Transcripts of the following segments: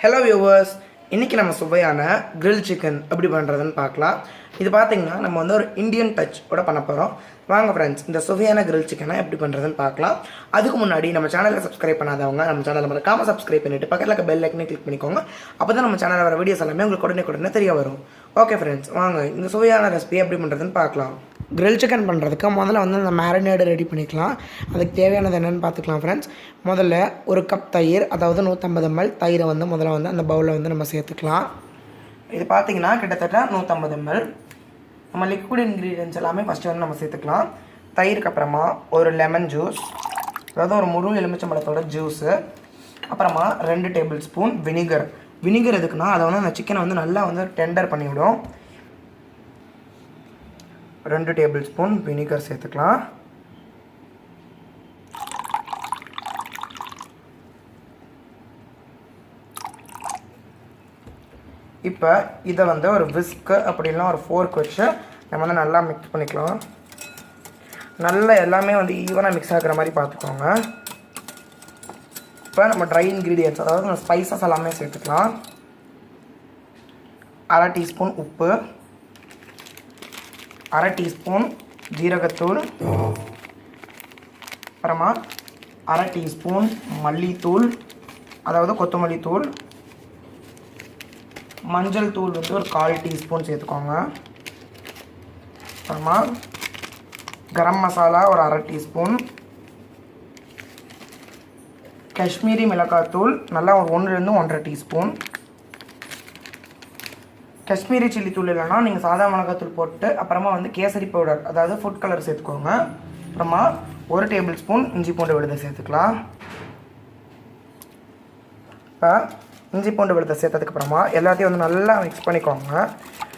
Hello viewers, இன்றைக்கி நம்ம சுவையான கிரில் சிக்கன் எப்படி பண்ணுறதுன்னு பார்க்கலாம். இது பார்த்திங்கன்னா நம்ம வந்து ஒரு இந்தியன் டச் கூட பண்ண போகிறோம். வாங்க ஃப்ரெண்ட்ஸ், இந்த சுவையான கிரில் சிக்கனை எப்படி பண்ணுறதுன்னு பார்க்கலாம். அதுக்கு முன்னாடி நம்ம சேனலை சப்ஸ்கிரைப் பண்ணாதவங்க நம்ம சேனலை மறக்காமல் சப்ஸ்கிரைப் பண்ணிவிட்டு பக்கத்தில் இருக்க பெல் ஐக்கனை கிளிக் பண்ணிக்கோங்க. அப்போ தான் நம்ம சேனலில் வர வீடியோஸ் எல்லாமே உங்களுக்கு உடனே தெரிய வரும். ஓகே ஃப்ரெண்ட்ஸ், வாங்க இந்த சுவையான ரெசிபி எப்படி பண்ணுறதுன்னு பார்க்கலாம். கிரில் சிக்கன் பண்ணுறதுக்கு முதல்ல வந்து அந்த மேரினேடு ரெடி பண்ணிக்கலாம். அதுக்கு தேவையானது என்னென்னு பார்த்துக்கலாம் ஃப்ரெண்ட்ஸ். முதல்ல ஒரு கப் தயிர், அதாவது 150 ml தயிரை வந்து முதல்ல வந்து அந்த பவுலில் வந்து நம்ம சேர்த்துக்கலாம். இது பார்த்திங்கன்னா கிட்டத்தட்ட 150 ml. நம்ம லிக்விட் இன்க்ரீடியன்ஸ் எல்லாமே ஃபஸ்ட்டு வந்து நம்ம சேர்த்துக்கலாம். தயிருக்கு அப்புறமா ஒரு லெமன் ஜூஸ், அதாவது ஒரு முழு எலுமிச்சம்பழத்தோட ஜூஸு, அப்புறமா 2 டேபிள் ஸ்பூன் வினிகர். வினிகர் எதுக்குன்னா அதை வந்து அந்த சிக்கனை வந்து நல்லா வந்து டெண்டர் பண்ணிவிடும். 2 டேபிள் ஸ்பூன் வினிகர் சேர்த்துக்கலாம். இப்போ இதை வந்து ஒரு விஸ்க்கு அப்படின்னா ஒரு ஃபோர்க் வச்சு நம்ம வந்து நல்லா மிக்ஸ் பண்ணிக்கலாம். நல்லா எல்லாமே வந்து ஈவனாக மிக்ஸ் ஆகிற மாதிரி பார்த்துக்கோங்க. இப்போ நம்ம ட்ரை இன்க்ரீடியன்ட்ஸ், அதாவது நம்ம ஸ்பைசஸ் எல்லாமே சேர்த்துக்கலாம். 1/2 டீஸ்பூன் உப்பு, 1/2 டீஸ்பூன் ஜீரகத்தூள், அப்புறமா 1/2 டீஸ்பூன் மல்லித்தூள், அதாவது கொத்தமல்லி தூள், மஞ்சள் தூள் வந்து ஒரு 1/4 டீஸ்பூன் சேர்த்துக்கோங்க. அப்புறமா கரம் மசாலா ஒரு 1/2 டீஸ்பூன், காஷ்மீரி மிளகாத்தூள் நல்லா ஒரு 1 1/2 டீஸ்பூன். காஷ்மீரி சில்லி தூள் இல்லைன்னா நீங்கள் சாதா மிளகாத்தூள் போட்டு அப்புறமா வந்து கேசரி பவுடர், அதாவது ஃபுட் கலர் சேர்த்துக்கோங்க. அப்புறமா 1 டேபிள் ஸ்பூன் இஞ்சி பூண்டு விழுதை சேர்த்துக்கலாம். இப்போ இஞ்சி பூண்டு விழுதை சேர்த்ததுக்கப்புறமா எல்லாத்தையும் வந்து நல்லா மிக்ஸ் பண்ணிக்கோங்க.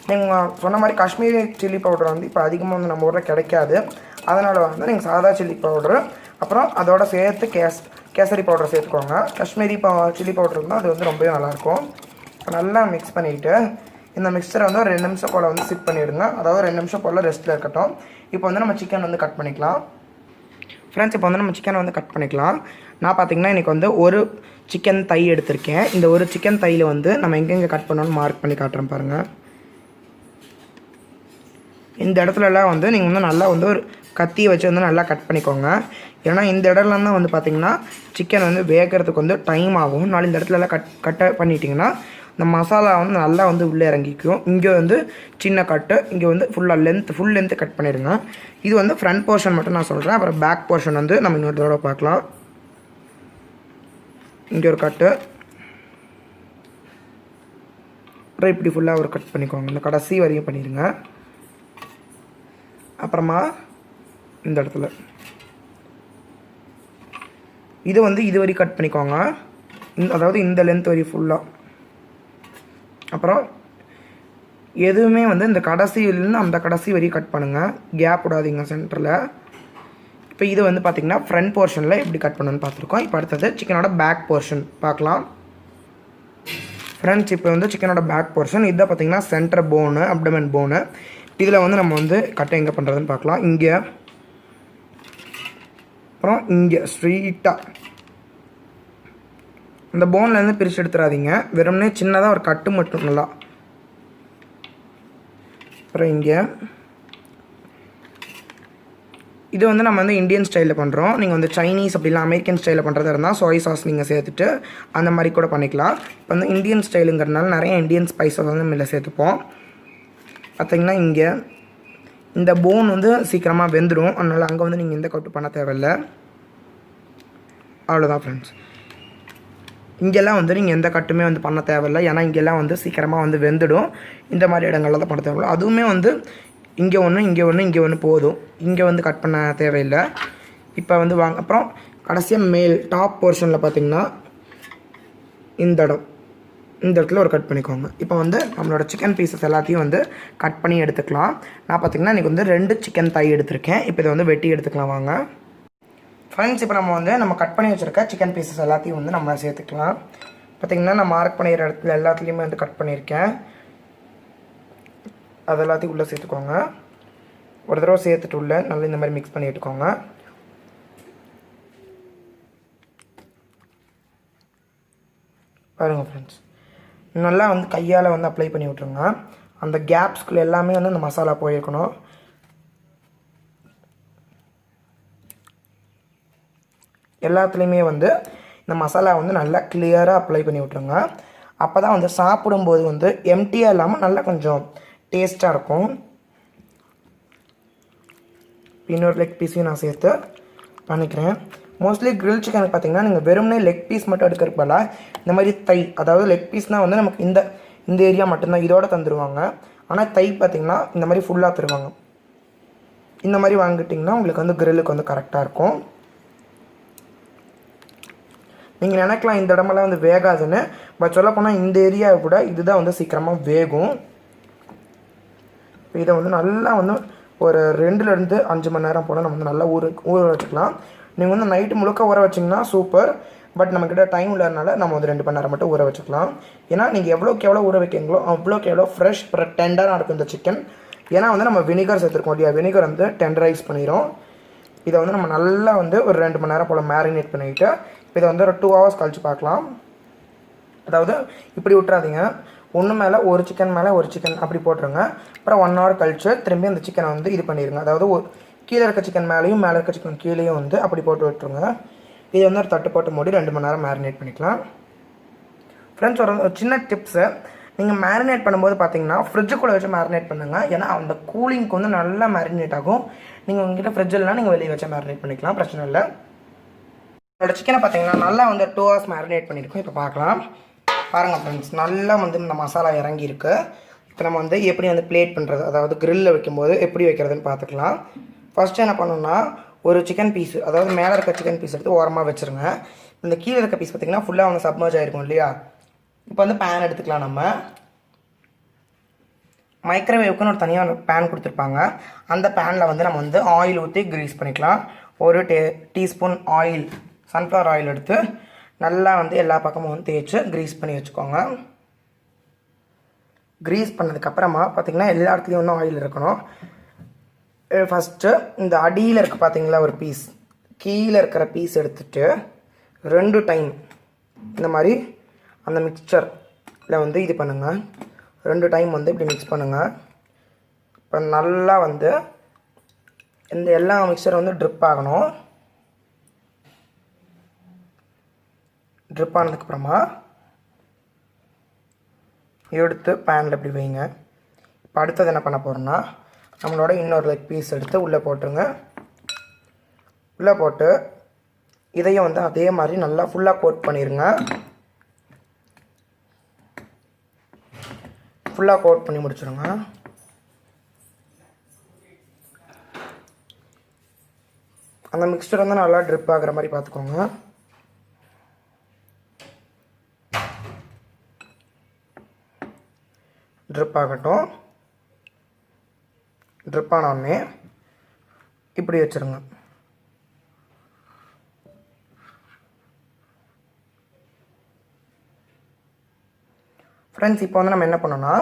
நீங்கள் சொன்ன மாதிரி காஷ்மீரி சில்லி பவுடர் வந்து இப்போ அதிகமாக வந்து நம்ம ஊரில் கிடைக்காது. அதனால் வந்து நீங்கள் சாதா சில்லி பவுடரு அப்புறம் அதோட சேர்த்து கேசரி பவுடர் சேர்த்துக்கோங்க. காஷ்மீரி சில்லி பவுடர் இருந்தால் அது வந்து ரொம்பவே நல்லாயிருக்கும். இப்போ நல்லா மிக்ஸ் பண்ணிவிட்டு இந்த மிக்சரை வந்து ஒரு 2 நிமிஷம் போல் வந்து சிட் பண்ணிவிடுங்க. அதாவது 2 நிமிஷம் போல் ரெஸ்ட்டில் இருக்கட்டும். இப்போ வந்து நம்ம சிக்கன் வந்து கட் பண்ணிக்கலாம். ஃப்ரெண்ட்ஸ், இப்போ வந்து நம்ம சிக்கனை வந்து கட் பண்ணிக்கலாம். நான் பார்த்திங்கன்னா இன்றைக்கி வந்து ஒரு சிக்கன் தை எடுத்திருக்கேன். இந்த ஒரு சிக்கன் தையில் வந்து நம்ம எங்கெங்கே கட் பண்ணணும்னு மார்க் பண்ணி காட்டுறேன் பாருங்கள். இந்த இடத்துலலாம் வந்து நீங்கள் வந்து நல்லா வந்து ஒரு கத்தியை வச்சு வந்து நல்லா கட் பண்ணிக்கோங்க. ஏன்னா இந்த இடம்லாம் தான் வந்து பார்த்திங்கன்னா சிக்கன் வந்து வேகிறதுக்கு வந்து டைம் ஆகும். நாலு இந்த இடத்துலலாம் கட் பண்ணிட்டிங்கன்னா இந்த மசாலா வந்து நல்லா வந்து உள்ளே இறங்கிக்கும். இங்கே வந்து சின்ன கட்டு, இங்கே வந்து ஃபுல் லென்த்து கட் பண்ணிடுங்க. இது வந்து ஃப்ரண்ட் போர்ஷன் மட்டும் நான் சொல்கிறேன். அப்புறம் பேக் போர்ஷன் வந்து நம்ம இன்னொரு தடவை பார்க்கலாம். இங்கே ஒரு கட்டு, அப்புறம் இப்படி ஃபுல்லாக ஒரு கட் பண்ணிக்கோங்க. இந்த கடைசி வரையும் பண்ணிடுங்க. அப்புறமா இந்த இடத்துல இது வந்து இது வரையும் கட் பண்ணிக்கோங்க. அதாவது இந்த லென்த் வரையும் ஃபுல்லாக. அப்புறம் எதுவுமே வந்து இந்த கடைசியிலேருந்து அந்த கடைசி வரையும் கட் பண்ணுங்கள். கேப் விடாதீங்க சென்டரில். இப்போ இது வந்து பார்த்திங்கன்னா ஃப்ரண்ட் போர்ஷனில் எப்படி கட் பண்ணணும்னு பார்த்துருக்கோம். இப்போ அடுத்தது சிக்கனோட பேக் போர்ஷன் பார்க்கலாம். ஃப்ரெண்ட்ஸ், இப்போ வந்து சிக்கனோட பேக் போர்ஷன் இதை பார்த்திங்கன்னா சென்டர் போனு, அப்டமன் போனு. இதில் வந்து நம்ம வந்து கட்டை எங்கே பண்ணுறதுன்னு பார்க்கலாம். இங்கே, அப்புறம் இங்கே ஸ்ட்ரீட்டாக இந்த போன்லேருந்து பிரித்து எடுத்துடாதீங்க. வெறும்னே சின்னதாக ஒரு கட்டு மட்டும் நல்லா. அப்புறம் இங்கே இது வந்து நம்ம வந்து இந்தியன் ஸ்டைலில் பண்ணுறோம். நீங்கள் வந்து சைனீஸ் அப்படிலாம் அமெரிக்கன் ஸ்டைலில் பண்ணுறதா இருந்தால் சோய் சாஸ் நீங்கள் சேர்த்துட்டு அந்த மாதிரி கூட பண்ணிக்கலாம். இப்போ வந்து இந்தியன் ஸ்டைலுங்கிறதுனால நிறைய இந்தியன் ஸ்பைசஸ் வந்து நம்ம சேர்த்துப்போம். பார்த்திங்கன்னா இங்கே இந்த போன் வந்து சீக்கிரமாக வெந்துடும். அதனால் அங்கே வந்து நீங்கள் எந்த கட்டு பண்ண தேவையில்லை. அவ்வளோதான் ஃப்ரெண்ட்ஸ். இங்கெல்லாம் வந்து நீங்கள் எந்த கட்டுமே வந்து பண்ண தேவையில்லை. ஏன்னா இங்கெல்லாம் வந்து சீக்கிரமாக வந்து வெந்துடும். இந்த மாதிரி இடங்கள்ல தான் பண்ண தேவையில்லை. அதுவுமே வந்து இங்கே ஒன்று, இங்கே ஒன்று, இங்கே ஒன்று போதும். இங்கே வந்து கட் பண்ண தேவையில்லை. இப்போ வந்து வாங்க. அப்புறம் கடைசியாக மேல் டாப் போர்ஷனில் பார்த்திங்கன்னா இந்த இடத்துல ஒரு கட் பண்ணிக்கோங்க. இப்போ வந்து நம்மளோட சிக்கன் பீசஸ் எல்லாத்தையும் வந்து கட் பண்ணி எடுத்துக்கலாம். நான் பார்த்திங்கன்னா இன்றைக்கி வந்து 2 சிக்கன் தை எடுத்திருக்கேன். இப்போ இதை வந்து வெட்டி எடுத்துக்கலாம் வாங்க. ஃப்ரெண்ட்ஸ், இப்போ நம்ம கட் பண்ணி வச்சுருக்க சிக்கன் பீசஸ் எல்லாத்தையும் வந்து நம்ம சேர்த்துக்கலாம். பார்த்திங்கன்னா நான் மார்க் பண்ணிக்கிற இடத்துல எல்லாத்துலேயுமே வந்து கட் பண்ணியிருக்கேன். அது எல்லாத்தையும் உள்ளே சேர்த்துக்கோங்க. ஒரு தடவை சேர்த்துட்டு உள்ள நல்லா இந்த மாதிரி மிக்ஸ் பண்ணி எடுத்துக்கோங்க. பாருங்கள் ஃப்ரெண்ட்ஸ், நல்லா வந்து கையால் வந்து அப்ளை பண்ணி விட்ருங்க. அந்த கேப்ஸ்குள்ளே எல்லாமே வந்து அந்த மசாலா போயிருக்கணும். எல்லாத்துலேயுமே வந்து இந்த மசாலா வந்து நல்லா கிளியராக அப்ளை பண்ணி விட்ருங்க. அப்போ தான் வந்து சாப்பிடும்போது வந்து எம்டியாக இல்லாமல் நல்லா கொஞ்சம் டேஸ்ட்டாக இருக்கும். இன்னொரு லெக் பீஸையும் நான் சேர்த்து பண்ணிக்கிறேன். மோஸ்ட்லி கிரில் சிக்கனுக்கு பார்த்தீங்கன்னா நீங்கள் வெறும்னே லெக் பீஸ் மட்டும் எடுக்கிறதுக்கு பதிலாக இந்த மாதிரி தை, அதாவது லெக் பீஸ்னால் வந்து நமக்கு இந்த ஏரியா மட்டும்தான் இதோட தந்துடுவாங்க. ஆனால் தை பார்த்திங்கன்னா இந்த மாதிரி ஃபுல்லாக தருவாங்க. இந்த மாதிரி வாங்கிட்டிங்கன்னா உங்களுக்கு வந்து கிரில்லுக்கு வந்து கரெக்டாக இருக்கும். நீங்கள் நினைக்கலாம் இந்த இடமெல்லாம் வந்து வேகாதுன்னு, பட் சொல்லப்போனால் இந்த ஏரியாவை கூட இதுதான் வந்து சீக்கிரமாக வேகும். இதை வந்து நல்லா வந்து ஒரு 2லேருந்து 5 மணி நேரம் போல் நம்ம வந்து நல்லா ஊற வச்சுக்கலாம். நீங்கள் வந்து நைட்டு முழுக்க ஊற வச்சிங்கன்னா சூப்பர். பட் நம்மக்கிட்ட டைம் இல்லாதனால நம்ம வந்து 2 மணி நேரம் மட்டும் ஊற வச்சுக்கலாம். ஏன்னா நீங்கள் எவ்வளோக்கு எவ்வளோ ஊற வைக்கிறீங்களோ அவ்வளோக்கு எவ்வளோ ஃப்ரெஷ் டெண்டராக இருக்கும் இந்த சிக்கன். ஏன்னா வந்து நம்ம வினிகர் சேர்த்துருக்கோம் இல்லையா, வினிகர் வந்து டெண்டரைஸ் பண்ணிடும். இதை வந்து நம்ம நல்லா வந்து ஒரு 2 மணி நேரம் போல் மேரினேட் பண்ணிவிட்டு இதை வந்து ஒரு 2 ஹவர்ஸ் கழித்து பார்க்கலாம். அதாவது இப்படி விட்டுறாதீங்க, ஒன்று மேலே ஒரு சிக்கன் மேலே ஒரு சிக்கன் அப்படி போட்டுருங்க. அப்புறம் 1 ஹவர் கழித்து திரும்பி அந்த சிக்கனை வந்து இது பண்ணிடுங்க. அதாவது கீழே இருக்க சிக்கன் மேலேயும் மேலே இருக்க சிக்கன் கீழேயும் வந்து அப்படி போட்டு விட்டுருங்க. இதை வந்து ஒரு தட்டு போட்டு மூடி 2 மணி நேரம் மேரினேட் பண்ணிக்கலாம். ஃப்ரெண்ட்ஸ், ஒரு சின்ன டிப்ஸு, நீங்கள் மேரினேட் பண்ணும்போது பார்த்தீங்கன்னா ஃப்ரிட்ஜுக்குள்ளே வச்சு மேரினேட் பண்ணுங்கள். ஏன்னா அந்த கூலிங்க்கு வந்து நல்லா மேரினேட் ஆகும். நீங்கள் உங்கள்கிட்ட ஃப்ரிட்ஜ் இல்லைனா நீங்கள் வெளியே வச்சு மேரினேட் பண்ணிக்கலாம், பிரச்சனை இல்லை. என்னோட சிக்கனை பார்த்தீங்கன்னா நல்லா வந்து 2 ஹவர்ஸ் மேரினேட் பண்ணியிருக்கோம். இப்போ பார்க்கலாம். பாருங்கள் ஃப்ரெண்ட்ஸ், நல்லா வந்து இந்த மசாலா இறங்கியிருக்கு. இப்போ நம்ம வந்து எப்படி வந்து பிளேட் பண்ணுறது, அதாவது கிரில்லில் வைக்கும்போது எப்படி வைக்கிறதுன்னு பார்த்துக்கலாம். ஃபஸ்ட்டு என்ன பண்ணணும்னா, ஒரு சிக்கன் பீஸு, அதாவது மேலே இருக்க சிக்கன் பீஸ் எடுத்து ஓரமாக வச்சுருங்க. இந்த கீழே இருக்க பீஸ் பார்த்திங்கன்னா ஃபுல்லாக வந்து சப்மர்ஜ் ஆகிருக்கும் இல்லையா. இப்போ வந்து பேன் எடுத்துக்கலாம். நம்ம மைக்ரோவேவுக்குன்னு ஒரு தனியாக பேன் கொடுத்துருப்பாங்க. அந்த பேனில் வந்து நம்ம வந்து ஆயில் ஊற்றி கிரீஸ் பண்ணிக்கலாம். ஒரு டீஸ்பூன் ஆயில், சன்ஃப்ளவர் ஆயில் எடுத்து நல்லா வந்து எல்லா பக்கமும் வந்து தேய்ச்சி க்ரீஸ் பண்ணி வச்சுக்கோங்க. க்ரீஸ் பண்ணதுக்கப்புறமா பார்த்திங்கன்னா எல்லா இடத்துலையும் வந்து ஆயில் இருக்கணும். ஃபஸ்ட்டு இந்த அடியில் இருக்க பார்த்திங்களா ஒரு பீஸ், கீழே இருக்கிற பீஸ் எடுத்துகிட்டு 2 டைம் இந்த மாதிரி அந்த மிக்சரில் வந்து இது பண்ணுங்கள். 2 டைம் வந்து இப்படி மிக்ஸ் பண்ணுங்கள். இப்போ நல்லா வந்து இந்த எல்லா மிக்சரும் வந்து ட்ரிப் ஆகணும். ட்ரிப் ஆனதுக்கப்புறமா எடுத்து பேனில் இப்படி வைங்க. இப்போ அடுத்தது என்ன பண்ண போகிறோன்னா, நம்மளோட இன்னொரு லெக் பீஸ் எடுத்து உள்ளே போட்டுருங்க. உள்ளே போட்டு இதையும் வந்து அதே மாதிரி நல்லா ஃபுல்லாக கோட் பண்ணிடுங்க. ஃபுல்லாக கோட் பண்ணி முடிச்சுடுங்க. அந்த மிக்சர் வந்து நல்லா ட்ரிப் ஆகிற மாதிரி பார்த்துக்கோங்க. ட்ரிப் ஆகட்டும். ட்ரிப் ஆனோடனே இப்படி வச்சுருங்க. ஃப்ரெண்ட்ஸ், இப்போ வந்து நம்ம என்ன பண்ணோன்னா,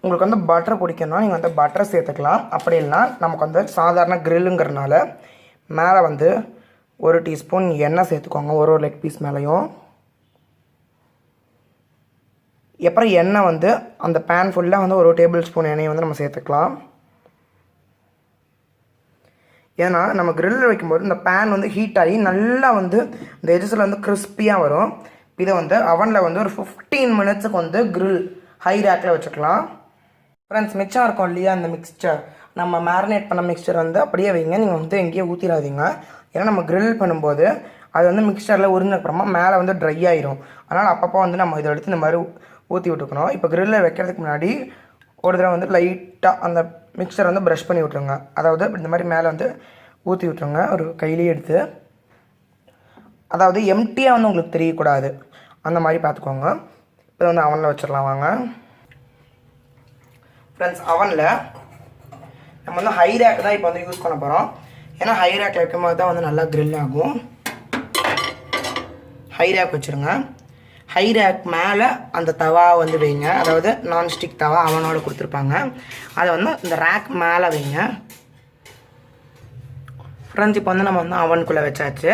உங்களுக்கு வந்து பட்டர் பிடிக்கணும்னா நீங்கள் வந்து பட்டர் சேர்த்துக்கலாம். அப்படி இல்லைனா நமக்கு வந்து சாதாரண கிரில்லுங்கிறனால மேலே வந்து 1 டீஸ்பூன் எண்ணெய் சேர்த்துக்கோங்க ஒரு லெக் பீஸ் மேலேயும். அப்புறம் எண்ணெய் வந்து அந்த பேன் ஃபுல்லாக வந்து 1 டேபிள் ஸ்பூன் எண்ணெயை வந்து நம்ம சேர்த்துக்கலாம். ஏன்னா நம்ம கிரில்லில் வைக்கும்போது இந்த பேன் வந்து ஹீட் ஆகி நல்லா வந்து இந்த எஜஸில் வந்து கிறிஸ்பியாக வரும். இதை வந்து அவனில் வந்து ஒரு 15 மினிட்ஸுக்கு வந்து கிரில் ஹை ரேக்கில் வச்சுக்கலாம். ஃப்ரெண்ட்ஸ், மிச்சம் இருக்கும் இல்லையா அந்த மிக்சர், நம்ம மேரினேட் பண்ண மிக்சர் வந்து அப்படியே வைங்க. நீங்கள் வந்து எங்கேயும் ஊற்றிடாதீங்க. ஏன்னா நம்ம கிரில் பண்ணும்போது அது வந்து மிக்சரில் உறிஞ்சப்புறமா மேலே வந்து ட்ரை ஆயிரும். அதனால் அப்பப்போ வந்து நம்ம இதை எடுத்து இந்த மாதிரி ஊற்றி விட்டுக்கணும். இப்போ கிரில்லில் வைக்கிறதுக்கு முன்னாடி ஒரு தடவை வந்து லைட்டாக அந்த மிக்சரை வந்து ப்ரஷ் பண்ணி விட்ருங்க. அதாவது இந்த மாதிரி மேலே வந்து ஊற்றி விட்ருங்க ஒரு கையிலேயே எடுத்து. அதாவது எம்டியாக வந்து உங்களுக்கு தெரியக்கூடாது, அந்த மாதிரி பார்த்துக்கோங்க. இப்போ வந்து அவனில் வச்சிடலாம் வாங்க. ஃப்ரெண்ட்ஸ், அவனில் நம்ம வந்து ஹை ரேக் தான் இப்போ வந்து யூஸ் பண்ண போகிறோம். ஏன்னா ஹை ரேக்கில் வைக்கும்போது தான் வந்து நல்லா கிரில் ஆகும். ஹை ரேக் வச்சுருங்க. ஹை ரேக் மேலே அந்த தவா வந்து வைங்க. அதாவது நான்ஸ்டிக் தவா அவனோட கொடுத்துருப்பாங்க. அதை வந்து இந்த ரேக் மேலே வைங்க. ஃப்ரெண்ட்ஸ், இப்போ வந்து நம்ம வந்து அவனுக்குள்ளே வச்சாச்சு.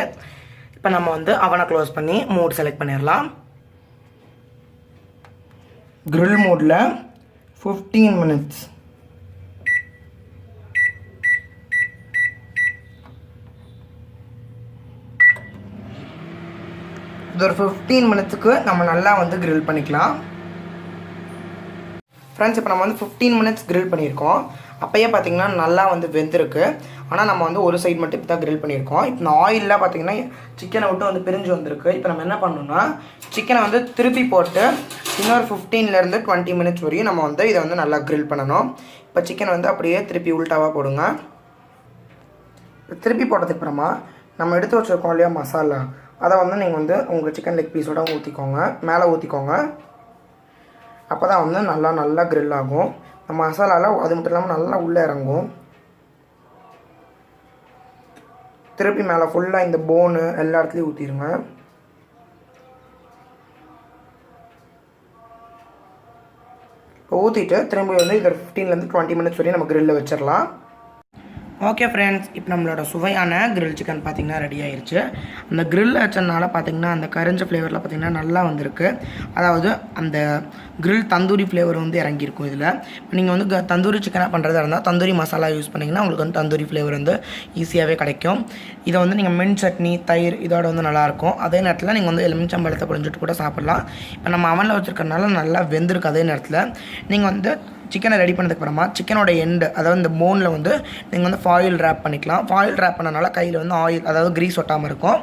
இப்போ நம்ம வந்து அவனை க்ளோஸ் பண்ணி மூட் செலக்ட் பண்ணிடலாம். grill மோடில் 15 minutes. இது ஒரு 15 மினிட்ஸுக்கு நம்ம நல்லா வந்து grill பண்ணிக்கலாம். ஃப்ரெண்ட்ஸ், இப்போ நம்ம வந்து 15 மினிட்ஸ் grill பண்ணியிருக்கோம். அப்போயே பார்த்தீங்கன்னா நல்லா வந்து வெந்திருக்கு. ஆனால் நம்ம வந்து ஒரு சைடு மட்டும் இப்போ தான் grill பண்ணியிருக்கோம். இப்போ இந்த ஆயிலெலாம் பார்த்தீங்கன்னா சிக்கனை விட்டு வந்து பிரிஞ்சு வந்திருக்கு. இப்போ நம்ம என்ன பண்ணணும்னா சிக்கனை வந்து திருப்பி போட்டு இன்னொரு 15லேருந்து 20 மினிட்ஸ் வரையும் நம்ம வந்து இதை வந்து நல்லா grill பண்ணணும். இப்போ சிக்கனை வந்து அப்படியே திருப்பி உள்டாவாக போடுங்க. திருப்பி போட்டதுக்கு அப்புறமா நம்ம எடுத்து வச்சுருக்கோம் இல்லையா மசாலா, அதை வந்து நீங்கள் வந்து உங்கள் சிக்கன் லெக் பீஸோட ஊற்றிக்கோங்க, மேலே ஊற்றிக்கோங்க. அப்போ தான் வந்து நல்லா grill ஆகும். இந்த மசாலாவில் அது மட்டும் இல்லாமல் நல்லா உள்ளே இறங்கும். திருப்பி மேலே ஃபுல்லாக இந்த போனு எல்லா இடத்துலையும் ஊற்றிடுங்க. இப்போ ஊற்றிட்டு திரும்பி வந்து இதை 15லேருந்து 20 மினிட்ஸ் வரையும் நம்ம grill வச்சிடலாம். ஓகே ஃப்ரெண்ட்ஸ், இப்போ நம்மளோட சுவையான கிரில் சிக்கன் பார்த்திங்கன்னா ரெடி ஆயிடுச்சு. அந்த grill வச்சனால பார்த்திங்கன்னா அந்த கரிஞ்ச ஃப்ளேவரில் பார்த்திங்கன்னா நல்லா வந்திருக்கு. அதாவது அந்த grill தந்தூரி ஃப்ளேவர் வந்து இறங்கியிருக்கும் இதில். இப்போ நீங்கள் வந்து தந்தூரி சிக்கனாக பண்ணுறதா இருந்தால் தந்தூரி மசாலா யூஸ் பண்ணிங்கன்னா உங்களுக்கு வந்து தந்தூரி ஃப்ளேவர் வந்து ஈஸியாகவே கிடைக்கும். இதை வந்து நீங்கள் மின் சட்னி, தயிர் இதோட வந்து நல்லாயிருக்கும். அதே நேரத்தில் நீங்கள் வந்து எலுமிச்சம்பழத்தை புழிஞ்சிட்டு கூட சாப்பிட்லாம். இப்போ நம்ம அவனில் வச்சுருக்கறனால நல்லா வெந்திருக்கு. அதே நேரத்தில் நீங்கள் வந்து சிக்கனை ரெடி பண்ணதுக்கப்புறமா சிக்கனோட எண்டு, அதாவது இந்த போனில் வந்து நீங்கள் வந்து ஃபாயில் ரேப் பண்ணிக்கலாம். ஃபாயில் ரேப் பண்ணனால கையில் வந்து ஆயில், அதாவது க்ரீஸ் ஒட்டாமல் இருக்கும்.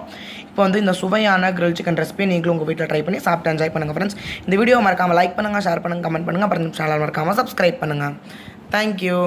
இப்போ வந்து இந்த சுவையான grill சிக்கன் ரெசிபி நீங்களும் உங்கள் வீட்டில் ட்ரை பண்ணி சாப்பிட்டு என்ஜாய் பண்ணுங்கள் ஃப்ரெண்ட்ஸ். இந்த வீடியோ மறக்காமல் லைக் பண்ணுங்கள், ஷேர் பண்ணுங்கள், கமெண்ட் பண்ணுங்கள், அப்புறம் சேனல் மறக்காமல் சப்ஸ்கிரைப் பண்ணுங்கள். தேங்க்யூ.